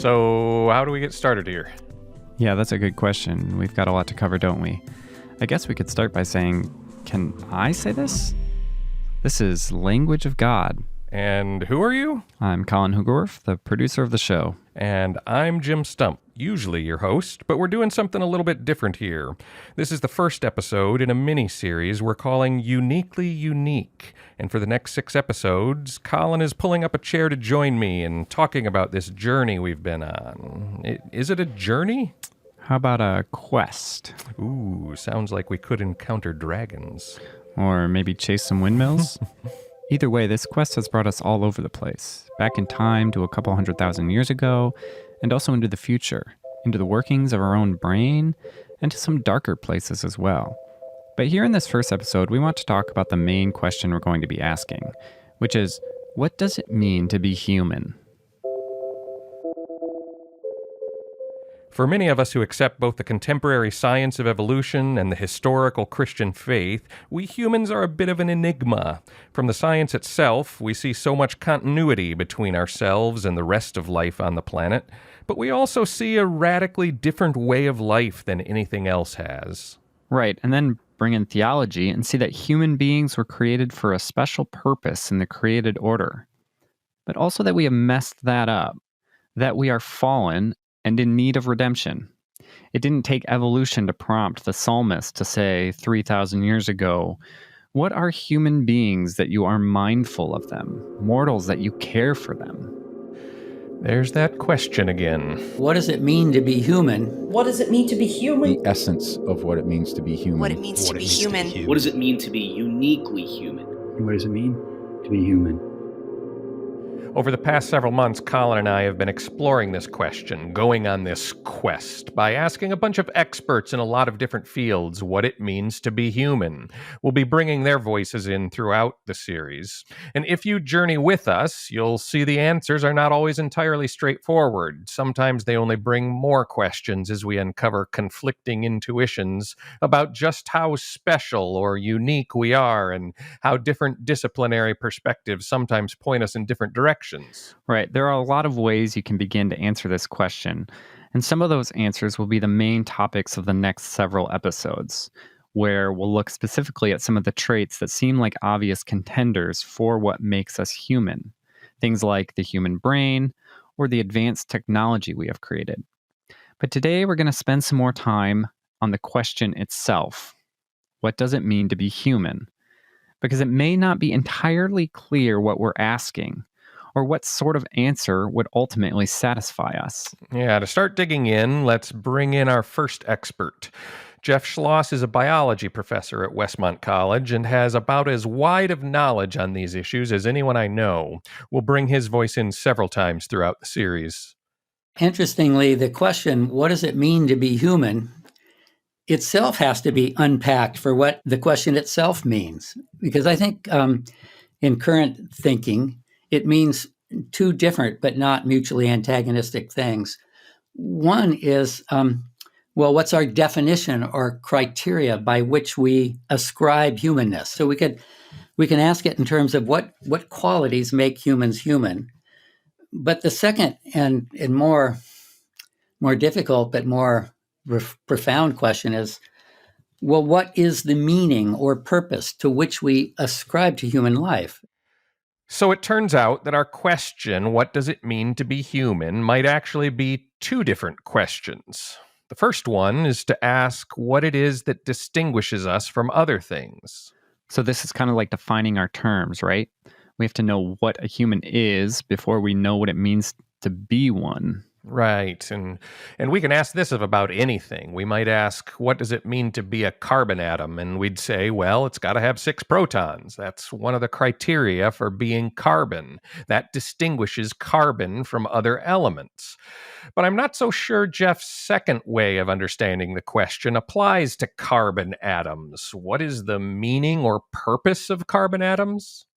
So, how do we get started here? Yeah, that's a good question. We've got a lot to cover, don't we? I guess we could start by saying, can I say this? This is Language of God. And who are you? I'm Colin, the producer of the show. And I'm Jim Stump, usually your host, but we're doing something a little bit different here. This is the first episode in a mini-series we're calling Uniquely Unique. And for the next 6 episodes, Colin is pulling up a chair to join me and talking about this journey we've been on. Is it a journey? How about a quest? Ooh, sounds like we could encounter dragons. Or maybe chase some windmills? Either way, this quest has brought us all over the place, back in time to a couple 100,000 years ago, and also into the future, into the workings of our own brain, and to some darker places as well. But here in this first episode, we want to talk about the main question we're going to be asking, which is, what does it mean to be human? For many of us who accept both the contemporary science of evolution and the historical Christian faith, we humans are a bit of an enigma. From the science itself, we see so much continuity between ourselves and the rest of life on the planet, but we also see a radically different way of life than anything else has. Right, and then bring in theology and see that human beings were created for a special purpose in the created order, but also that we have messed that up, that we are fallen and in need of redemption. It didn't take evolution to prompt the psalmist to say 3,000 years ago, "What are human beings that you are mindful of them, mortals that you care for them?" There's that question again. What does it mean to be human? What does it mean to be human? The essence of what it means to be human. What it means to be human. What does it mean to be uniquely human? What does it mean to be human? Over the past several months, Colin and I have been exploring this question, going on this quest, by asking a bunch of experts in a lot of different fields what it means to be human. We'll be bringing their voices in throughout the series. And if you journey with us, you'll see the answers are not always entirely straightforward. Sometimes they only bring more questions as we uncover conflicting intuitions about just how special or unique we are and how different disciplinary perspectives sometimes point us in different directions. Right. There are a lot of ways you can begin to answer this question, and some of those answers will be the main topics of the next several episodes, where we'll look specifically at some of the traits that seem like obvious contenders for what makes us human. Things like the human brain or the advanced technology we have created. But today we're going to spend some more time on the question itself. What does it mean to be human? Because it may not be entirely clear what we're asking, or what sort of answer would ultimately satisfy us. Yeah, to start digging in, let's bring in our first expert. Jeff Schloss is a biology professor at Westmont College and has about as wide of knowledge on these issues as anyone I know. We'll bring his voice in several times throughout the series. Interestingly, the question, what does it mean to be human, itself has to be unpacked for what the question itself means. Because I think in current thinking, it means two different but not mutually antagonistic things. One is, what's our definition or criteria by which we ascribe humanness? So we can ask it in terms of what qualities make humans human. But the second and more difficult but more profound question is, what is the meaning or purpose to which we ascribe to human life? So it turns out that our question, what does it mean to be human, might actually be 2 different questions. The first one is to ask what it is that distinguishes us from other things. So this is kind of like defining our terms, right? We have to know what a human is before we know what it means to be one. Right, and we can ask this of about anything. We might ask, what does it mean to be a carbon atom? And we'd say, well, it's got to have 6 protons. That's one of the criteria for being carbon. That distinguishes carbon from other elements. But I'm not so sure Jeff's second way of understanding the question applies to carbon atoms. What is the meaning or purpose of carbon atoms?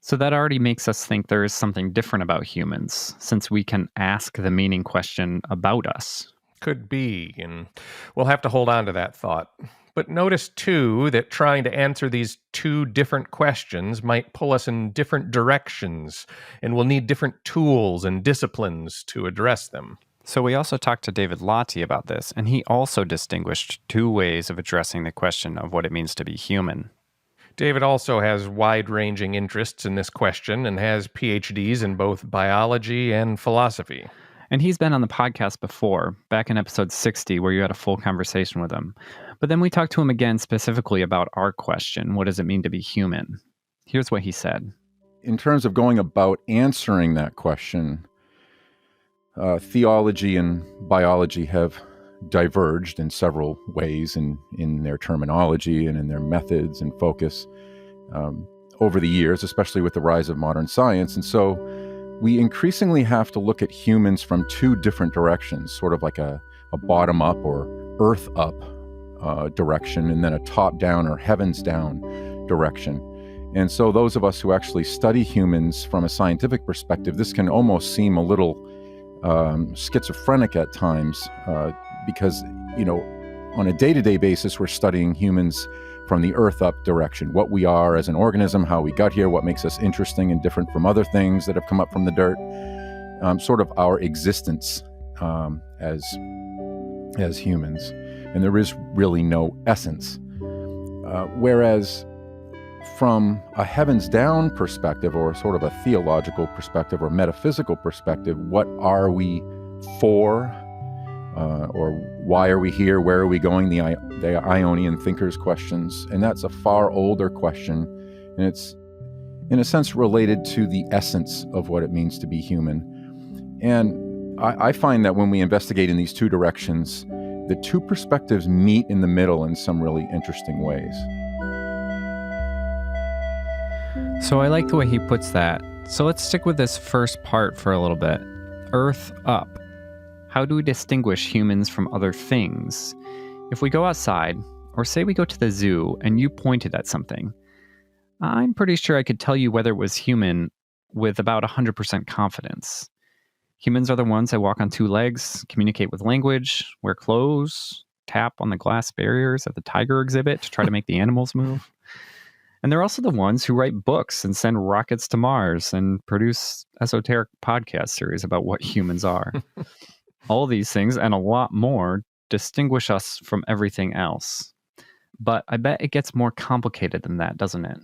So that already makes us think there is something different about humans, since we can ask the meaning question about us. Could be, and we'll have to hold on to that thought. But notice, too, that trying to answer these 2 different questions might pull us in different directions, and we'll need different tools and disciplines to address them. So we also talked to David Lottie about this, and he also distinguished two ways of addressing the question of what it means to be human. David also has wide-ranging interests in this question and has PhDs in both biology and philosophy. And he's been on the podcast before, back in episode 60, where you had a full conversation with him. But then we talked to him again specifically about our question, what does it mean to be human? Here's what he said. In terms of going about answering that question, theology and biology have diverged in several ways in their terminology and in their methods and focus over the years, especially with the rise of modern science. And so we increasingly have to look at humans from two different directions, sort of like a bottom-up or earth-up direction, and then a top-down or heavens-down direction. And so those of us who actually study humans from a scientific perspective, this can almost seem a little schizophrenic at times because, on a day-to-day basis, we're studying humans from the earth-up direction, what we are as an organism, how we got here, what makes us interesting and different from other things that have come up from the dirt, sort of our existence as humans. And there is really no essence. Whereas from a heavens down perspective, or sort of a theological perspective or metaphysical perspective, what are we for? Or why are we here? Where are we going? The Ionian thinkers' questions. And that's a far older question. And it's, in a sense, related to the essence of what it means to be human. And I find that when we investigate in these two directions, the two perspectives meet in the middle in some really interesting ways. So I like the way he puts that. So let's stick with this first part for a little bit. Earth up. How do we distinguish humans from other things? If we go outside, or say we go to the zoo and you pointed at something, I'm pretty sure I could tell you whether it was human with about 100% confidence. Humans are the ones that walk on two legs, communicate with language, wear clothes, tap on the glass barriers at the tiger exhibit to try to make the animals move. And they're also the ones who write books and send rockets to Mars and produce esoteric podcast series about what humans are. All these things and a lot more distinguish us from everything else. But I bet it gets more complicated than that, doesn't it?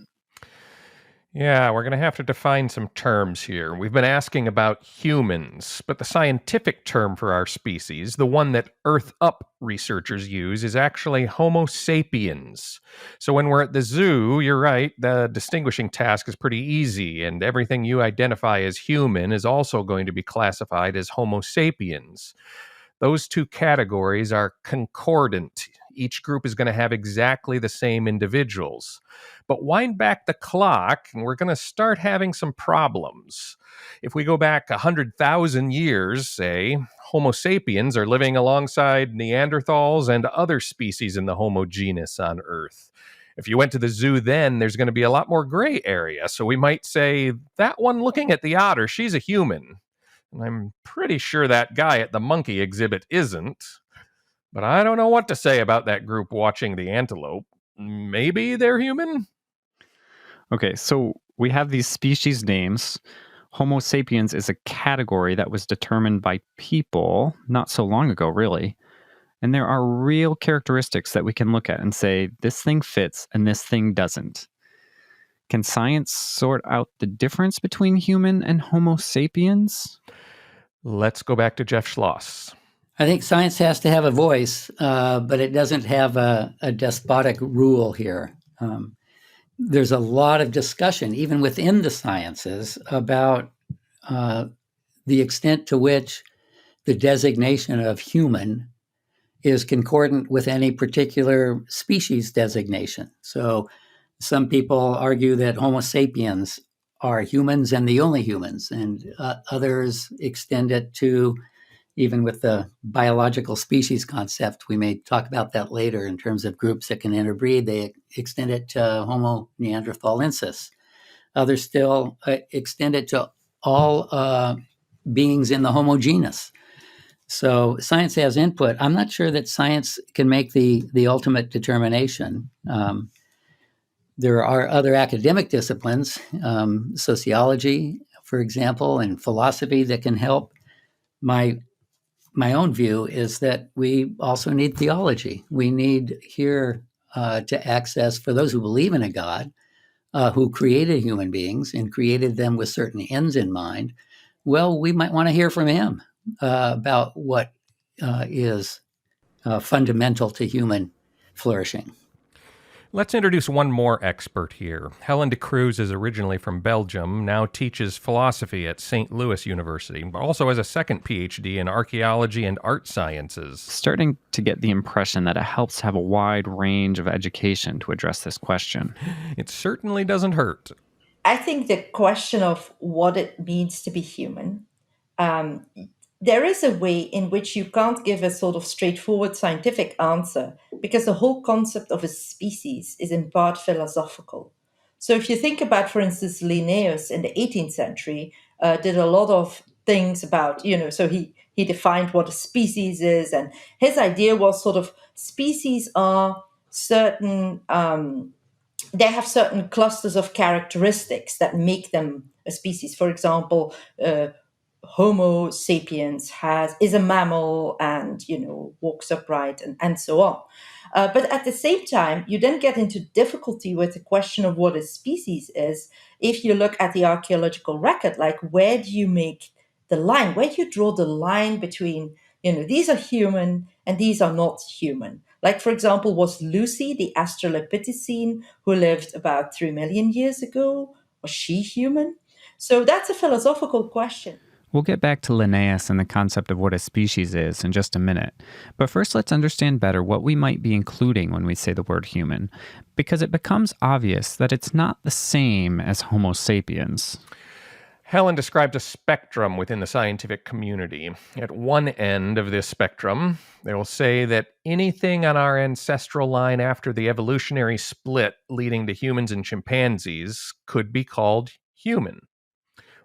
Yeah, we're going to have to define some terms here. We've been asking about humans, but the scientific term for our species, the one that Earth-up researchers use, is actually Homo sapiens. So when we're at the zoo, you're right, the distinguishing task is pretty easy, and everything you identify as human is also going to be classified as Homo sapiens. Those two categories are concordant. Each group is going to have exactly the same individuals. But wind back the clock, and we're going to start having some problems. If we go back 100,000 years, say, Homo sapiens are living alongside Neanderthals and other species in the Homo genus on Earth. If you went to the zoo then, there's going to be a lot more gray area. So we might say, that one looking at the otter, she's a human. And I'm pretty sure that guy at the monkey exhibit isn't. But I don't know what to say about that group watching the antelope. Maybe they're human? Okay, so we have these species names. Homo sapiens is a category that was determined by people not so long ago, really. And there are real characteristics that we can look at and say, this thing fits and this thing doesn't. Can science sort out the difference between human and Homo sapiens? Let's go back to Jeff Schloss. I think science has to have a voice, but it doesn't have a despotic rule here. There's a lot of discussion, even within the sciences, about the extent to which the designation of human is concordant with any particular species designation. So some people argue that Homo sapiens are humans and the only humans, and others extend it to, even with the biological species concept, we may talk about that later in terms of groups that can interbreed, they extend it to Homo neanderthalensis. Others still extend it to all beings in the Homo genus. So science has input. I'm not sure that science can make the ultimate determination. There are other academic disciplines, sociology, for example, and philosophy that can help. My my own view is that we also need theology. We need here to access, for those who believe in a God who created human beings and created them with certain ends in mind. Well, we might want to hear from him about what is fundamental to human flourishing. Let's introduce one more expert here. Helen de Cruz is originally from Belgium, now teaches philosophy at St. Louis University, but also has a second PhD in archaeology and art sciences. Starting to get the impression that it helps to have a wide range of education to address this question. It certainly doesn't hurt. I think the question of what it means to be human, um, there is a way in which you can't give a sort of straightforward scientific answer because the whole concept of a species is in part philosophical. So if you think about, for instance, Linnaeus in the 18th century did a lot of things about, so he defined what a species is, and his idea was sort of species are certain they have certain clusters of characteristics that make them a species. For example, Homo sapiens is a mammal and walks upright and so on. But at the same time, you then get into difficulty with the question of what a species is. If you look at the archaeological record, like where do you make the line? Where do you draw the line between these are human and these are not human? Like, for example, was Lucy, the Australopithecine who lived about 3 million years ago, was she human? So that's a philosophical question. We'll get back to Linnaeus and the concept of what a species is in just a minute. But first, let's understand better what we might be including when we say the word human, because it becomes obvious that it's not the same as Homo sapiens. Helen described a spectrum within the scientific community. At one end of this spectrum, they will say that anything on our ancestral line after the evolutionary split leading to humans and chimpanzees could be called human.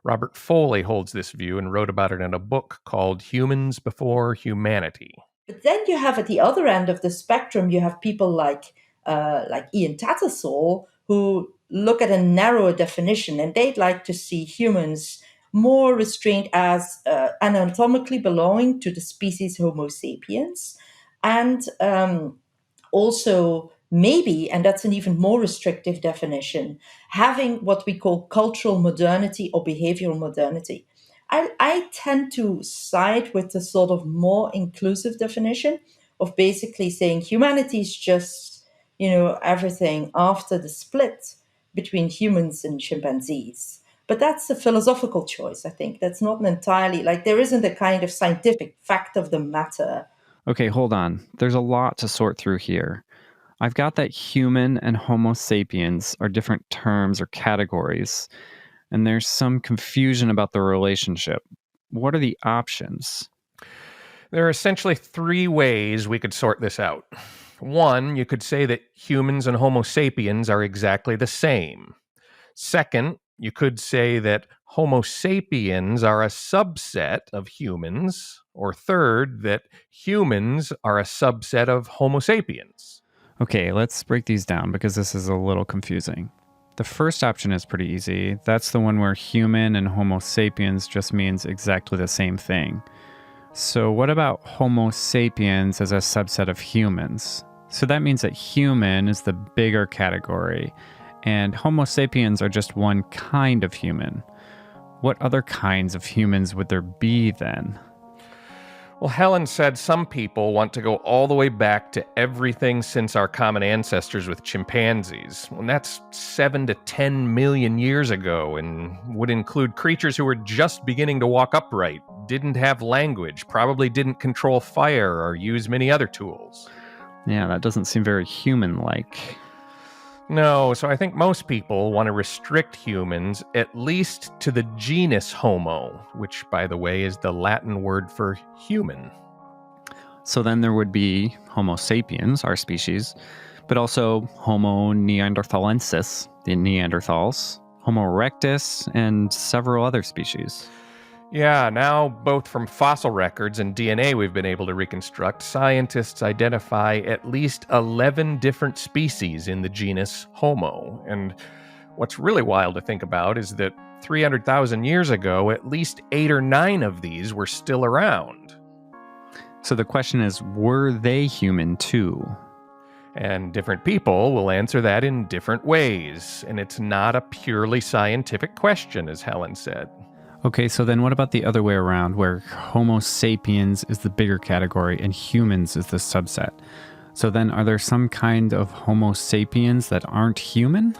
Robert Foley holds this view and wrote about it in a book called Humans Before Humanity. But then you have at the other end of the spectrum, you have people like Ian Tattersall, who look at a narrower definition, and they'd like to see humans more restrained as anatomically belonging to the species Homo sapiens, and also maybe, and that's an even more restrictive definition, having what we call cultural modernity or behavioral modernity. I tend to side with the sort of more inclusive definition of basically saying humanity is just, everything after the split between humans and chimpanzees. But that's a philosophical choice, I think. That's not an entirely, there isn't a kind of scientific fact of the matter. Okay, hold on. There's a lot to sort through here. I've got that human and Homo sapiens are different terms or categories, and there's some confusion about the relationship. What are the options? There are essentially three ways we could sort this out. One, you could say that humans and Homo sapiens are exactly the same. Second, you could say that Homo sapiens are a subset of humans. Or third, that humans are a subset of Homo sapiens. Okay, let's break these down because this is a little confusing. The first option is pretty easy. That's the one where human and Homo sapiens just means exactly the same thing. So what about Homo sapiens as a subset of humans? So that means that human is the bigger category, and Homo sapiens are just one kind of human. What other kinds of humans would there be then? Well, Helen said some people want to go all the way back to everything since our common ancestors with chimpanzees. And that's 7 to 10 million years ago, and would include creatures who were just beginning to walk upright, didn't have language, probably didn't control fire or use many other tools. Yeah, that doesn't seem very human-like. No, so I think most people want to restrict humans at least to the genus Homo, which, by the way, is the Latin word for human. So then there would be Homo sapiens, our species, but also Homo neanderthalensis, the Neanderthals, Homo erectus, and several other species. Yeah, now both from fossil records and DNA we've been able to reconstruct, scientists identify at least 11 different species in the genus Homo. And what's really wild to think about is that 300,000 years ago, at least 8 or 9 of these were still around. So the question is, were they human too? And different people will answer that in different ways. And it's not a purely scientific question, as Helen said. Okay, so then what about the other way around, where Homo sapiens is the bigger category and humans is the subset? So then are there some kind of Homo sapiens that aren't human?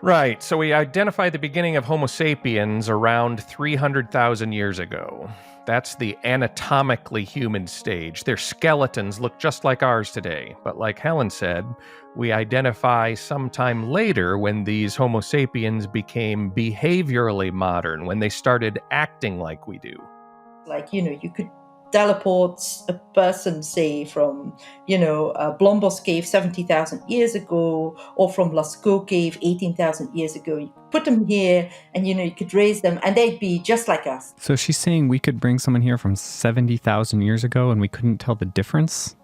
Right, so we identify the beginning of Homo sapiens around 300,000 years ago. That's the anatomically human stage. Their skeletons look just like ours today. But like Helen said, we identify sometime later when these Homo sapiens became behaviorally modern, when they started acting like we do. Like, you could teleport a person, say, from, Blombos Cave 70,000 years ago, or from Lascaux Cave 18,000 years ago. You could put them here, and, you could raise them, and they'd be just like us. So she's saying we could bring someone here from 70,000 years ago, and we couldn't tell the difference?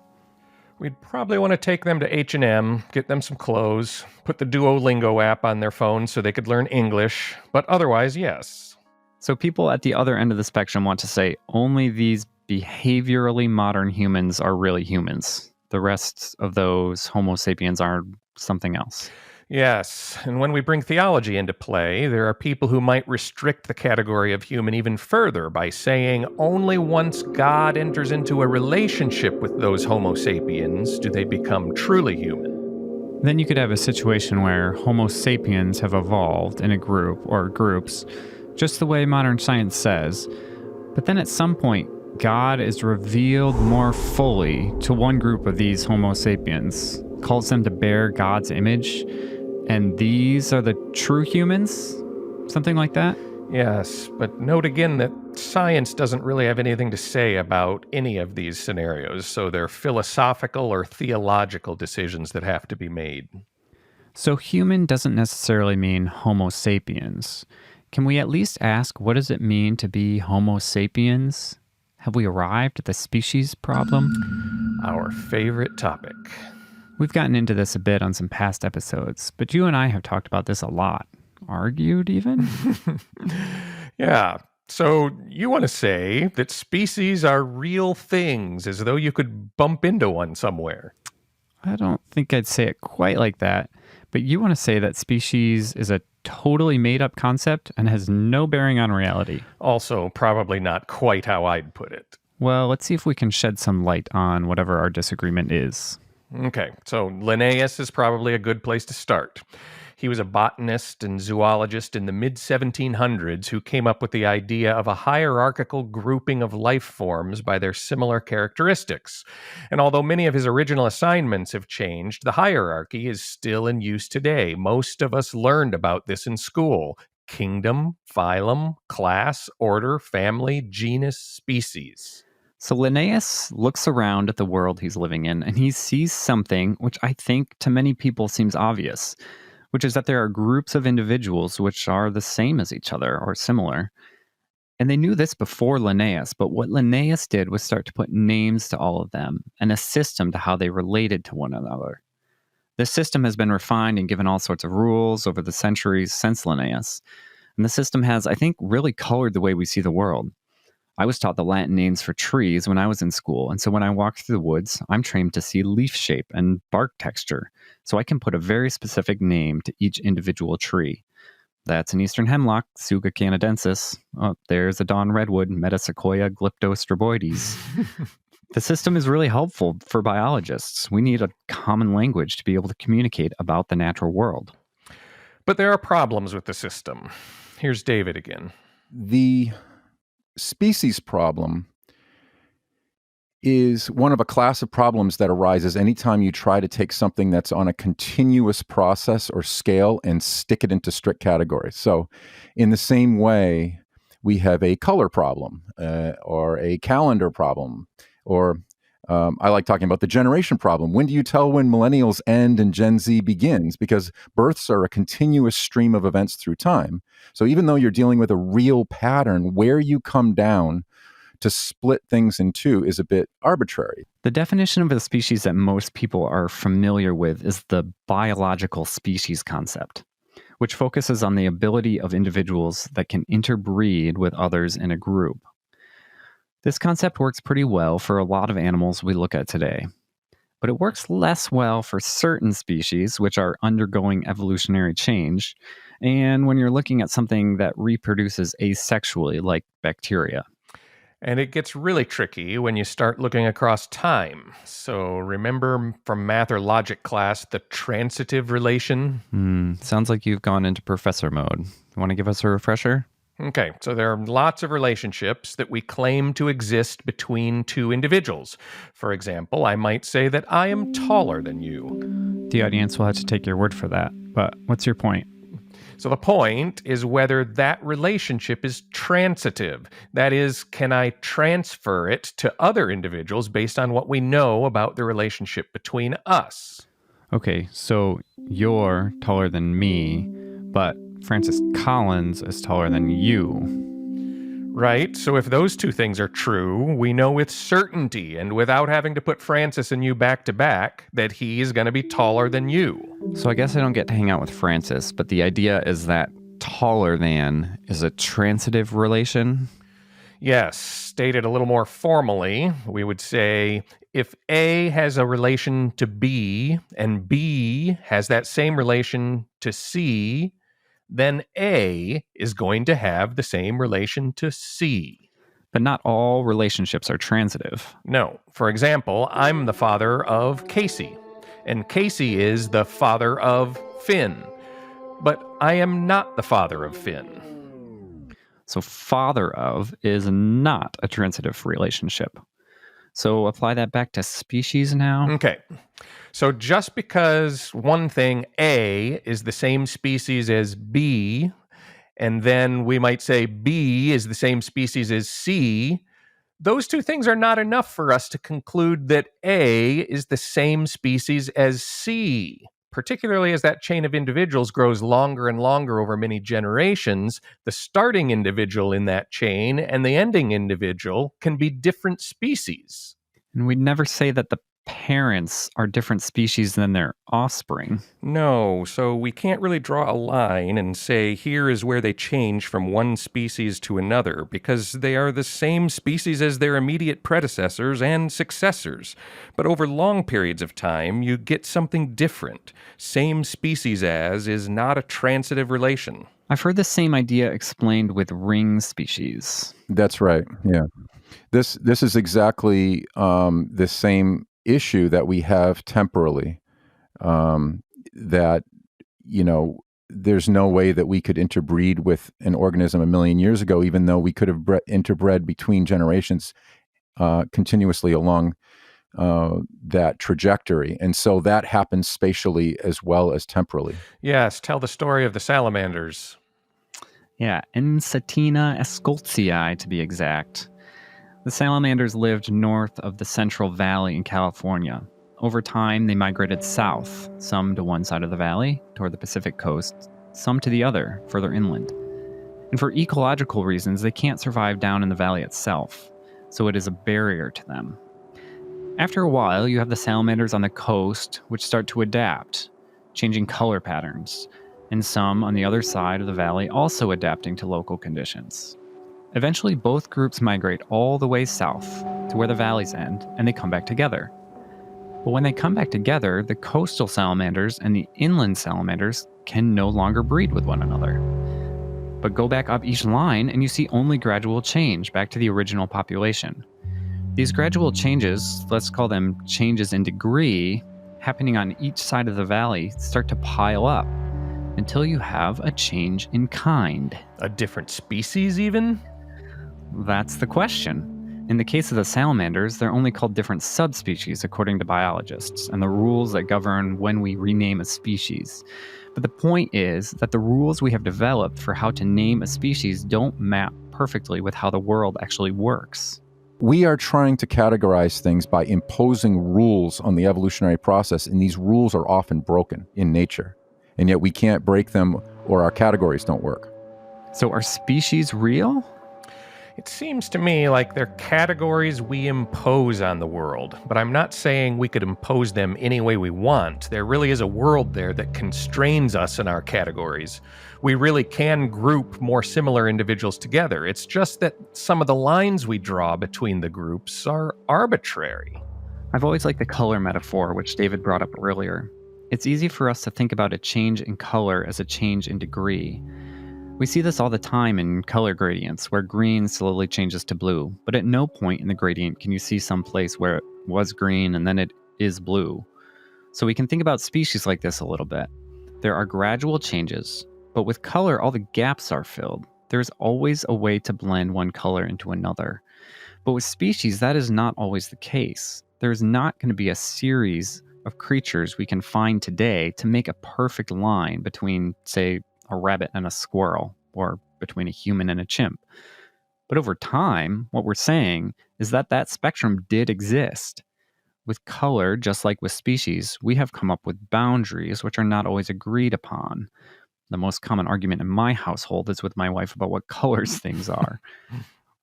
We'd probably want to take them to H&M, get them some clothes, put the Duolingo app on their phones so they could learn English, but otherwise, yes. So people at the other end of the spectrum want to say only these behaviorally modern humans are really humans. The rest of those Homo sapiens are something else. Yes, and when we bring theology into play, there are people who might restrict the category of human even further by saying only once God enters into a relationship with those Homo sapiens do they become truly human. Then you could have a situation where Homo sapiens have evolved in a group or groups, just the way modern science says, but then at some point, God is revealed more fully to one group of these Homo sapiens, calls them to bear God's image, and these are the true humans? Something like that? Yes, but note again that science doesn't really have anything to say about any of these scenarios, so they're philosophical or theological decisions that have to be made. So human doesn't necessarily mean Homo sapiens. Can we at least ask, what does it mean to be Homo sapiens? Have we arrived at the species problem? Our favorite topic. We've gotten into this a bit on some past episodes, but you and I have talked about this a lot. Argued even? Yeah. So you want to say that species are real things, as though you could bump into one somewhere. I don't think I'd say it quite like that, but you want to say that species is a totally made-up concept and has no bearing on reality. Also, probably not quite how I'd put it. Well, let's see if we can shed some light on whatever our disagreement is. Okay, so Linnaeus is probably a good place to start. He was a botanist and zoologist in the mid-1700s who came up with the idea of a hierarchical grouping of life forms by their similar characteristics. And although many of his original assignments have changed, the hierarchy is still in use today. Most of us learned about this in school. Kingdom, phylum, class, order, family, genus, species. So Linnaeus looks around at the world he's living in, and he sees something which I think to many people seems obvious, which is that there are groups of individuals which are the same as each other or similar. And they knew this before Linnaeus, but what Linnaeus did was start to put names to all of them and a system to how they related to one another. This system has been refined and given all sorts of rules over the centuries since Linnaeus. And the system has, I think, really colored the way we see the world. I was taught the Latin names for trees when I was in school, and so when I walk through the woods, I'm trained to see leaf shape and bark texture, so I can put a very specific name to each individual tree. That's an eastern hemlock, Tsuga canadensis. Oh, there's a dawn redwood, Metasequoia glyptostroboides. The system is really helpful for biologists. We need a common language to be able to communicate about the natural world. But there are problems with the system. Here's David again. The species problem is one of a class of problems that arises anytime you try to take something that's on a continuous process or scale and stick it into strict categories. So in the same way, we have a color problem or a calendar problem, or I like talking about the generation problem. When do you tell when millennials end and Gen Z begins? Because births are a continuous stream of events through time. So even though you're dealing with a real pattern, where you come down to split things in two is a bit arbitrary. The definition of a species that most people are familiar with is the biological species concept, which focuses on the ability of individuals that can interbreed with others in a group. This concept works pretty well for a lot of animals we look at today, but it works less well for certain species which are undergoing evolutionary change, and when you're looking at something that reproduces asexually, like bacteria. And it gets really tricky when you start looking across time. So remember from math or logic class the transitive relation? Sounds like you've gone into professor mode. You want to give us a refresher? Okay, so there are lots of relationships that we claim to exist between two individuals. For example, I might say that I am taller than you. The audience will have to take your word for that, but what's your point? So the point is whether that relationship is transitive. That is, can I transfer it to other individuals based on what we know about the relationship between us? Okay, so you're taller than me, but Francis Collins is taller than you. Right? So if those two things are true, we know with certainty and without having to put Francis and you back to back that he is going to be taller than you. So I guess I don't get to hang out with Francis, but the idea is that taller than is a transitive relation? Yes, stated a little more formally, we would say if A has a relation to B and B has that same relation to C, then A is going to have the same relation to C. But not all relationships are transitive. No. For example, I'm the father of Casey, and Casey is the father of Finn. But I am not the father of Finn. So father of is not a transitive relationship. So apply that back to species now. Okay. So just because one thing, A, is the same species as B, and then we might say B is the same species as C, those two things are not enough for us to conclude that A is the same species as C. Particularly as that chain of individuals grows longer and longer over many generations, the starting individual in that chain and the ending individual can be different species. And we'd never say that the parents are different species than their offspring. No, so we can't really draw a line and say here is where they change from one species to another, because they are the same species as their immediate predecessors and successors. But over long periods of time, you get something different. Same species as is not a transitive relation. I've heard the same idea explained with ring species. That's right. Yeah. This is exactly the same issue that we have temporally, that, there's no way that we could interbreed with an organism 1,000,000 years ago, even though we could have interbred between generations continuously along that trajectory. And so that happens spatially as well as temporally. Yes, tell the story of the salamanders. Yeah, Ensatina escoltzii to be exact. The salamanders lived north of the Central Valley in California. Over time, they migrated south, some to one side of the valley, toward the Pacific coast, some to the other, further inland. And for ecological reasons, they can't survive down in the valley itself, so it is a barrier to them. After a while, you have the salamanders on the coast, which start to adapt, changing color patterns, and some on the other side of the valley also adapting to local conditions. Eventually, both groups migrate all the way south to where the valleys end, and they come back together. But when they come back together, the coastal salamanders and the inland salamanders can no longer breed with one another. But go back up each line, and you see only gradual change back to the original population. These gradual changes, let's call them changes in degree, happening on each side of the valley, start to pile up until you have a change in kind. A different species, even? That's the question. In the case of the salamanders, they're only called different subspecies according to biologists and the rules that govern when we rename a species. But the point is that the rules we have developed for how to name a species don't map perfectly with how the world actually works. We are trying to categorize things by imposing rules on the evolutionary process, and these rules are often broken in nature. And yet we can't break them or our categories don't work. So are species real? It seems to me like they're categories we impose on the world, but I'm not saying we could impose them any way we want. There really is a world there that constrains us in our categories. We really can group more similar individuals together. It's just that some of the lines we draw between the groups are arbitrary. I've always liked the color metaphor, which David brought up earlier. It's easy for us to think about a change in color as a change in degree. We see this all the time in color gradients, where green slowly changes to blue, but at no point in the gradient can you see some place where it was green and then it is blue. So we can think about species like this a little bit. There are gradual changes, but with color, all the gaps are filled. There's always a way to blend one color into another. But with species, that is not always the case. There's not going to be a series of creatures we can find today to make a perfect line between, say, a rabbit and a squirrel, or between a human and a chimp. But over time, what we're saying is that that spectrum did exist. With color, just like with species, we have come up with boundaries which are not always agreed upon. The most common argument in my household is with my wife about what colors things are.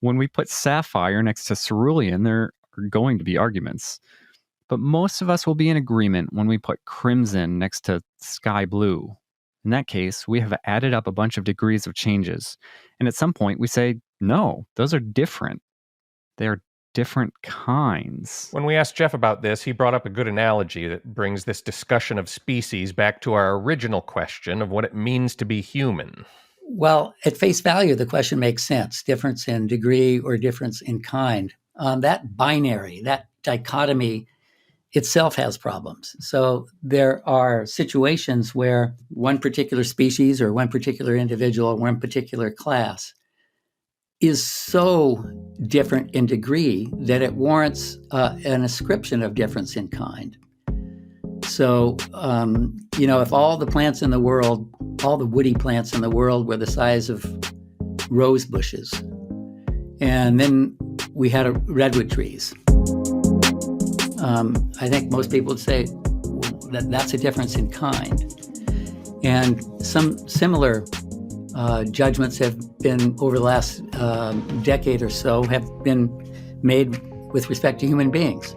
When we put sapphire next to cerulean, there are going to be arguments. But most of us will be in agreement when we put crimson next to sky blue. In that case, we have added up a bunch of degrees of changes. And at some point, we say, no, those are different. They are different kinds. When we asked Jeff about this, he brought up a good analogy that brings this discussion of species back to our original question of what it means to be human. Well, at face value, the question makes sense. Difference in degree or difference in kind. That binary, that dichotomy itself has problems. So there are situations where one particular species or one particular individual or one particular class is so different in degree that it warrants an ascription of difference in kind. So, if all the plants in the world, all the woody plants in the world were the size of rose bushes, and then we had redwood trees, I think most people would say that that's a difference in kind. And some similar judgments have been, over the last decade or so, have been made with respect to human beings.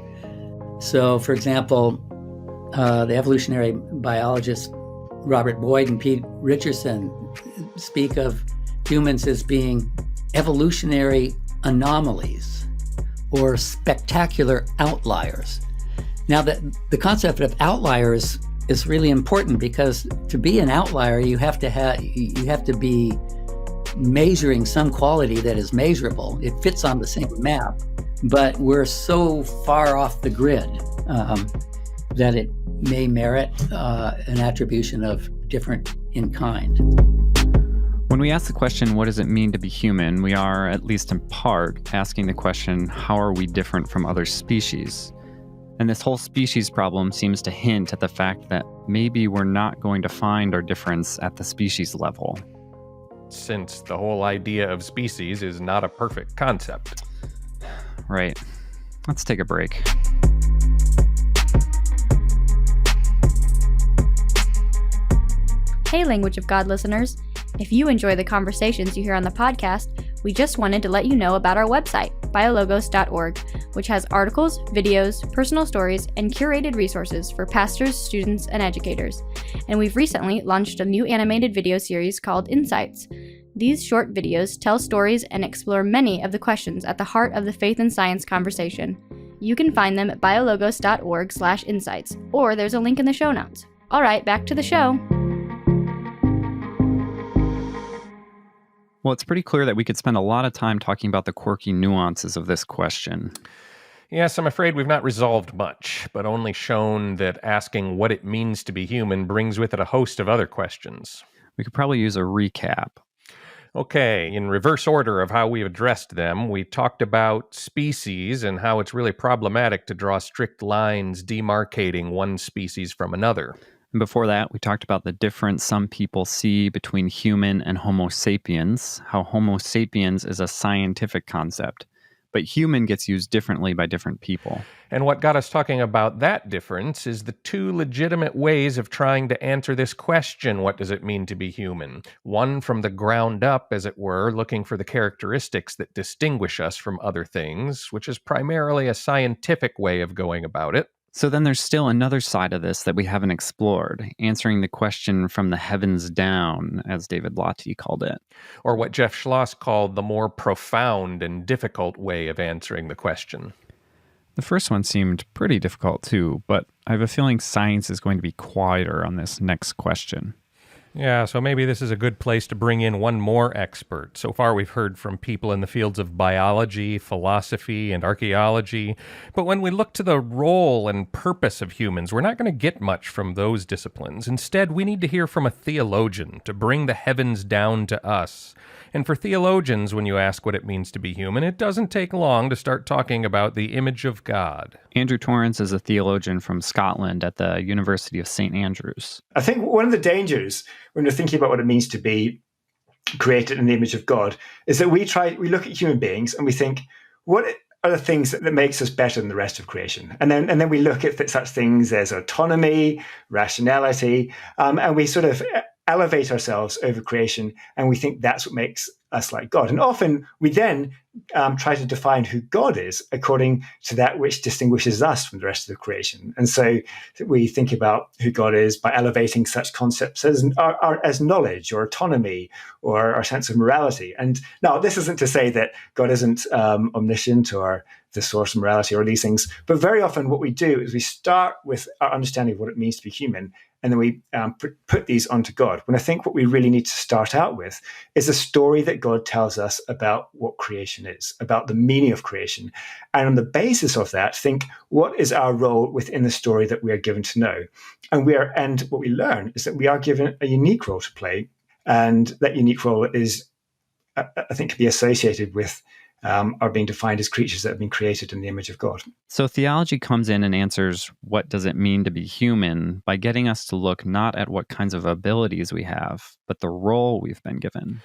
So, for example, the evolutionary biologists Robert Boyd and Pete Richardson speak of humans as being evolutionary anomalies or spectacular outliers. Now, the concept of outliers is really important because to be an outlier, you have to be measuring some quality that is measurable. It fits on the same map, but we're so far off the grid that it may merit an attribution of different in kind. When we ask the question, what does it mean to be human, we are, at least in part, asking the question, how are we different from other species? And this whole species problem seems to hint at the fact that maybe we're not going to find our difference at the species level. Since the whole idea of species is not a perfect concept. Right. Let's take a break. Hey, Language of God listeners. If you enjoy the conversations you hear on the podcast, we just wanted to let you know about our website, biologos.org, which has articles, videos, personal stories, and curated resources for pastors, students, and educators. And we've recently launched a new animated video series called Insights. These short videos tell stories and explore many of the questions at the heart of the faith and science conversation. You can find them at biologos.org/insights, or there's a link in the show notes. All right, back to the show. Well, it's pretty clear that we could spend a lot of time talking about the quirky nuances of this question. Yes, I'm afraid we've not resolved much, but only shown that asking what it means to be human brings with it a host of other questions. We could probably use a recap. Okay, in reverse order of how we've addressed them, we talked about species and how it's really problematic to draw strict lines demarcating one species from another. And before that, we talked about the difference some people see between human and Homo sapiens, how Homo sapiens is a scientific concept, but human gets used differently by different people. And what got us talking about that difference is the two legitimate ways of trying to answer this question, what does it mean to be human? One from the ground up, as it were, looking for the characteristics that distinguish us from other things, which is primarily a scientific way of going about it. So then there's still another side of this that we haven't explored, answering the question from the heavens down, as David Lottie called it. Or what Jeff Schloss called the more profound and difficult way of answering the question. The first one seemed pretty difficult too, but I have a feeling science is going to be quieter on this next question. Yeah, so maybe this is a good place to bring in one more expert. So far, we've heard from people in the fields of biology, philosophy, and archaeology. But when we look to the role and purpose of humans, we're not going to get much from those disciplines. Instead, we need to hear from a theologian to bring the heavens down to us. And for theologians, when you ask what it means to be human, it doesn't take long to start talking about the image of God. Andrew Torrance is a theologian from Scotland at the University of St. Andrews. I think one of the dangers when we're thinking about what it means to be created in the image of God is that we look at human beings and we think, what are the things that makes us better than the rest of creation? And then we look at such things as autonomy, rationality, and we sort of elevate ourselves over creation, and we think that's what makes us like God. And often we then try to define who God is according to that which distinguishes us from the rest of the creation. And so we think about who God is by elevating such concepts as knowledge or autonomy or our sense of morality. And now this isn't to say that God isn't omniscient or the source of morality or these things, but very often what we do is we start with our understanding of what it means to be human, and then we put these onto God. When I think what we really need to start out with is a story that God tells us about what creation is, about the meaning of creation. And on the basis of that, think, what is our role within the story that we are given to know? And what we learn is that we are given a unique role to play. And that unique role is, I think, can be associated with are being defined as creatures that have been created in the image of God. So theology comes in and answers what does it mean to be human by getting us to look not at what kinds of abilities we have, but the role we've been given.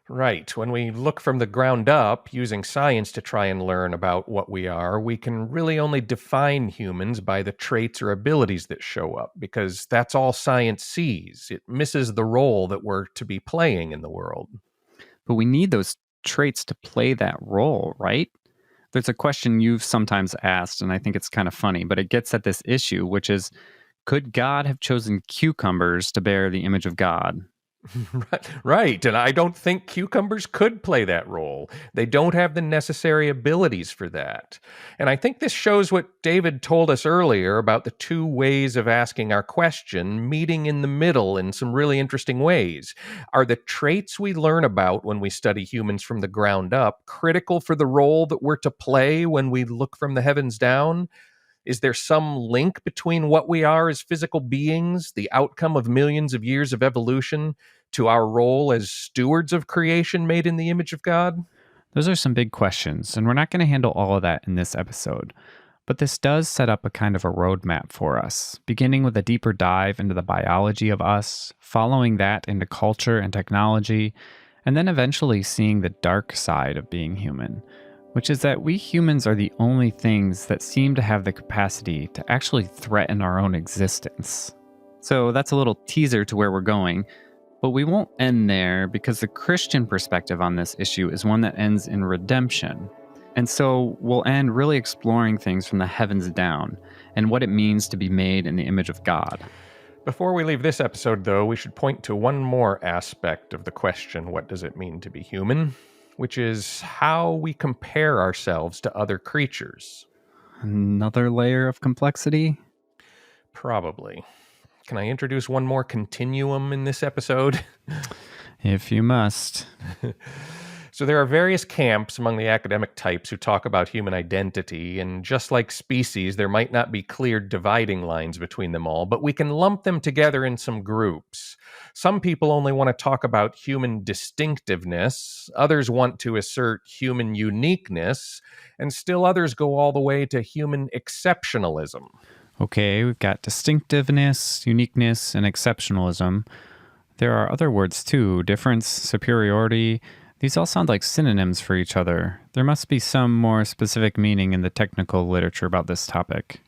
Right. When we look from the ground up, using science to try and learn about what we are, we can really only define humans by the traits or abilities that show up, because that's all science sees. It misses the role that we're to be playing in the world. But we need those traits to play that role, right? There's a question you've sometimes asked, and I think it's kind of funny, but it gets at this issue, which is, could God have chosen cucumbers to bear the image of God? Right, and I don't think cucumbers could play that role. They don't have the necessary abilities for that. And I think this shows what David told us earlier about the two ways of asking our question meeting in the middle in some really interesting ways. Are the traits we learn about when we study humans from the ground up critical for the role that we're to play when we look from the heavens down? Is there some link between what we are as physical beings, the outcome of millions of years of evolution, to our role as stewards of creation made in the image of God? Those are some big questions, and we're not going to handle all of that in this episode. But this does set up a kind of a roadmap for us, beginning with a deeper dive into the biology of us, following that into culture and technology, and then eventually seeing the dark side of being human, which is that we humans are the only things that seem to have the capacity to actually threaten our own existence. So that's a little teaser to where we're going, but we won't end there because the Christian perspective on this issue is one that ends in redemption. And so we'll end really exploring things from the heavens down and what it means to be made in the image of God. Before we leave this episode, though, we should point to one more aspect of the question, what does it mean to be human? Which is how we compare ourselves to other creatures. Another layer of complexity? Probably. Can I introduce one more continuum in this episode? If you must. So there are various camps among the academic types who talk about human identity, and just like species, there might not be clear dividing lines between them all, but we can lump them together in some groups. Some people only want to talk about human distinctiveness, others want to assert human uniqueness, and still others go all the way to human exceptionalism. Okay, we've got distinctiveness, uniqueness, and exceptionalism. There are other words too: difference, superiority. These all sound like synonyms for each other. There must be some more specific meaning in the technical literature about this topic.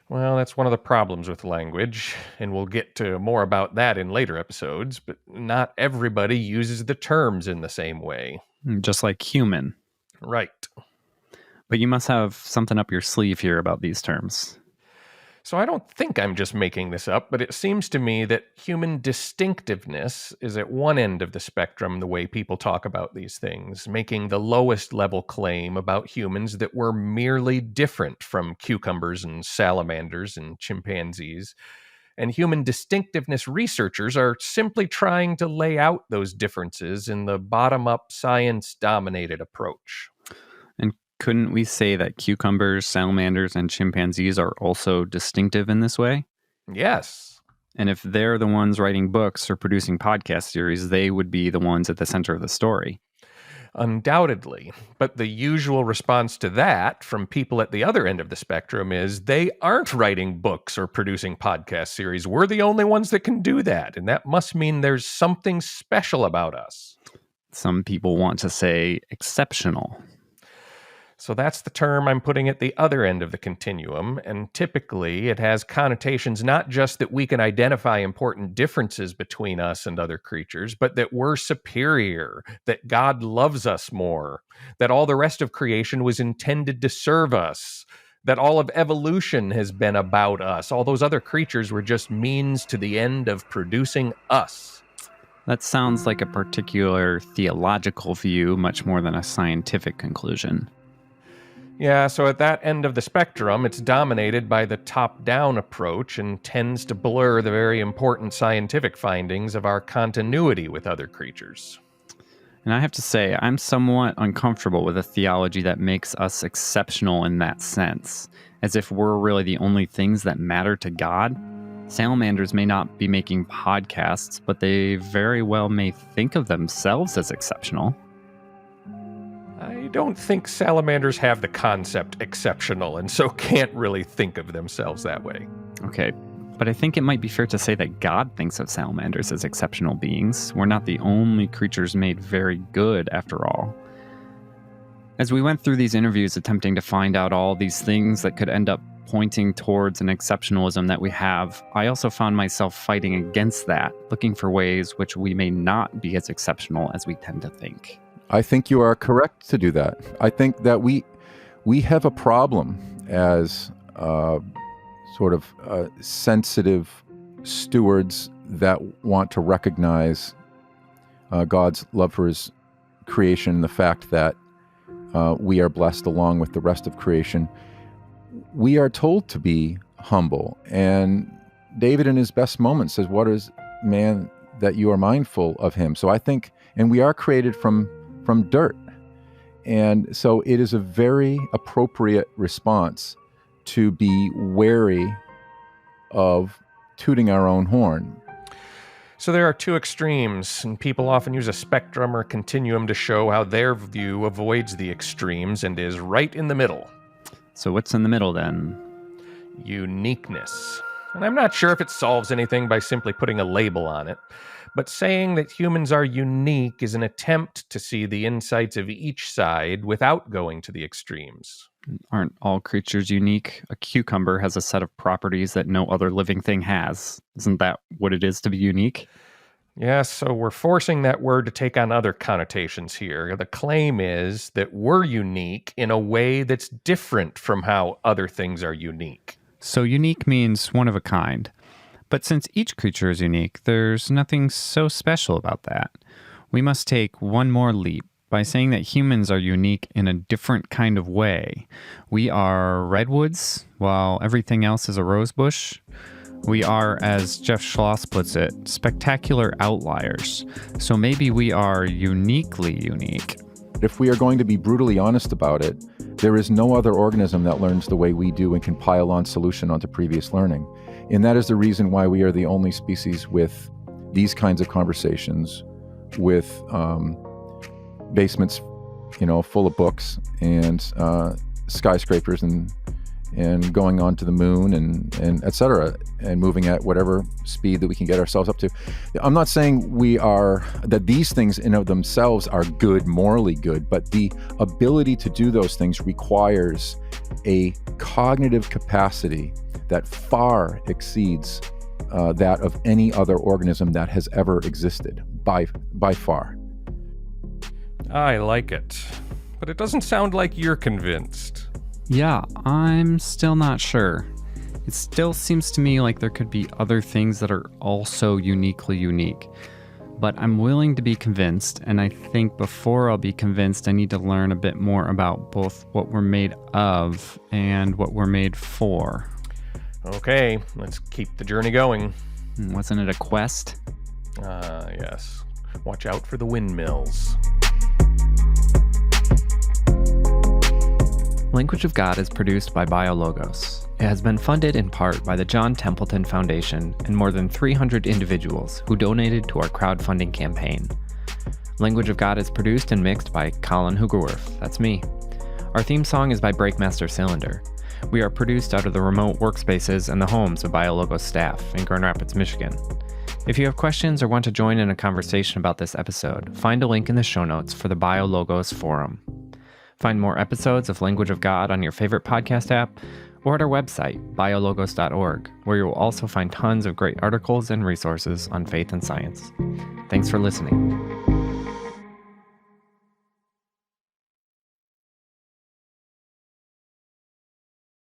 Well, that's one of the problems with language, and we'll get to more about that in later episodes, but not everybody uses the terms in the same way. Just like human. Right. But you must have something up your sleeve here about these terms. So I don't think I'm just making this up, but it seems to me that human distinctiveness is at one end of the spectrum the way people talk about these things, making the lowest level claim about humans that we're merely different from cucumbers and salamanders and chimpanzees. And human distinctiveness researchers are simply trying to lay out those differences in the bottom-up science-dominated approach. And couldn't we say that cucumbers, salamanders, and chimpanzees are also distinctive in this way? Yes. And if they're the ones writing books or producing podcast series, they would be the ones at the center of the story. Undoubtedly. But the usual response to that from people at the other end of the spectrum is they aren't writing books or producing podcast series. We're the only ones that can do that. And that must mean there's something special about us. Some people want to say exceptional. So that's the term I'm putting at the other end of the continuum, and typically it has connotations not just that we can identify important differences between us and other creatures, but that we're superior, that God loves us more, that all the rest of creation was intended to serve us, that all of evolution has been about us. All those other creatures were just means to the end of producing us. That sounds like a particular theological view, much more than a scientific conclusion. Yeah, so at that end of the spectrum, it's dominated by the top-down approach and tends to blur the very important scientific findings of our continuity with other creatures. And I have to say, I'm somewhat uncomfortable with a theology that makes us exceptional in that sense, as if we're really the only things that matter to God. Salamanders may not be making podcasts, but they very well may think of themselves as exceptional. I don't think salamanders have the concept exceptional, and so can't really think of themselves that way. Okay, but I think it might be fair to say that God thinks of salamanders as exceptional beings. We're not the only creatures made very good, after all. As we went through these interviews attempting to find out all these things that could end up pointing towards an exceptionalism that we have, I also found myself fighting against that, looking for ways which we may not be as exceptional as we tend to think. I think you are correct to do that. I think that we have a problem as sort of sensitive stewards that want to recognize God's love for his creation, the fact that we are blessed along with the rest of creation. We are told to be humble. And David in his best moments says, "What is man that you are mindful of him?" So I think, and we are created from dirt. And so it is a very appropriate response to be wary of tooting our own horn. So there are two extremes, and people often use a spectrum or continuum to show how their view avoids the extremes and is right in the middle. So what's in the middle then? Uniqueness. And I'm not sure if it solves anything by simply putting a label on it, but saying that humans are unique is an attempt to see the insights of each side without going to the extremes. Aren't all creatures unique? A cucumber has a set of properties that no other living thing has. Isn't that what it is to be unique? Yes, so we're forcing that word to take on other connotations here. The claim is that we're unique in a way that's different from how other things are unique. So unique means one of a kind. But since each creature is unique, there's nothing so special about that. We must take one more leap by saying that humans are unique in a different kind of way. We are redwoods, while everything else is a rosebush. We are, as Jeff Schloss puts it, spectacular outliers. So maybe we are uniquely unique. If we are going to be brutally honest about it, there is no other organism that learns the way we do and can pile on solution onto previous learning. And that is the reason why we are the only species with these kinds of conversations, with basements, full of books and skyscrapers and and going on to the moon and et cetera, and moving at whatever speed that we can get ourselves up to. I'm not saying that these things in of themselves are good, morally good, but the ability to do those things requires a cognitive capacity that far exceeds that of any other organism that has ever existed, by far. I like it, but it doesn't sound like you're convinced. Yeah, I'm still not sure. It still seems to me like there could be other things that are also uniquely unique. But I'm willing to be convinced, and I think before I'll be convinced, I need to learn a bit more about both what we're made of and what we're made for. Okay, let's keep the journey going. Wasn't it a quest? Yes. Watch out for the windmills. Language of God is produced by BioLogos. It has been funded in part by the John Templeton Foundation and more than 300 individuals who donated to our crowdfunding campaign. Language of God is produced and mixed by Colin Hugerworth, that's me. Our theme song is by Breakmaster Cylinder. We are produced out of the remote workspaces and the homes of BioLogos staff in Grand Rapids, Michigan. If you have questions or want to join in a conversation about this episode, find a link in the show notes for the BioLogos forum. Find more episodes of Language of God on your favorite podcast app or at our website, biologos.org, where you will also find tons of great articles and resources on faith and science. Thanks for listening.